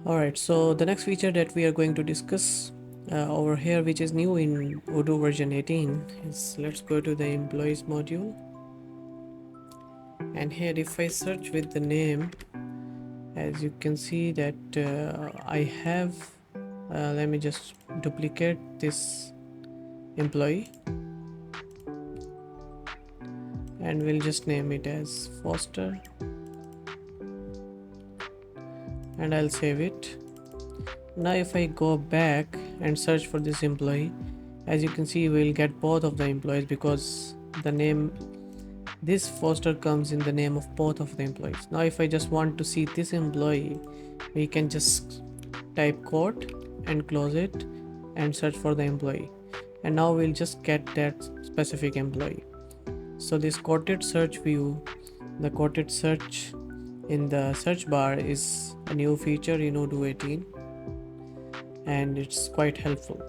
Alright, so the next feature that we are going to discuss over here, which is new in Odoo version 18, is let's go to the employees module. And here, if I search with the name, as you can see that I have, let me just duplicate this employee and we'll just name it as Foster and I'll save it. Now if I go back and search for this employee, as you can see we'll get both of the employees because the name this Foster comes in the name of both of the employees. Now if I just want to see this employee, we can just type quote and close it and search for the employee, and now we'll just get that specific employee. So this quoted search view, the quoted search in the search bar is a new feature in Odoo 18 and it's quite helpful.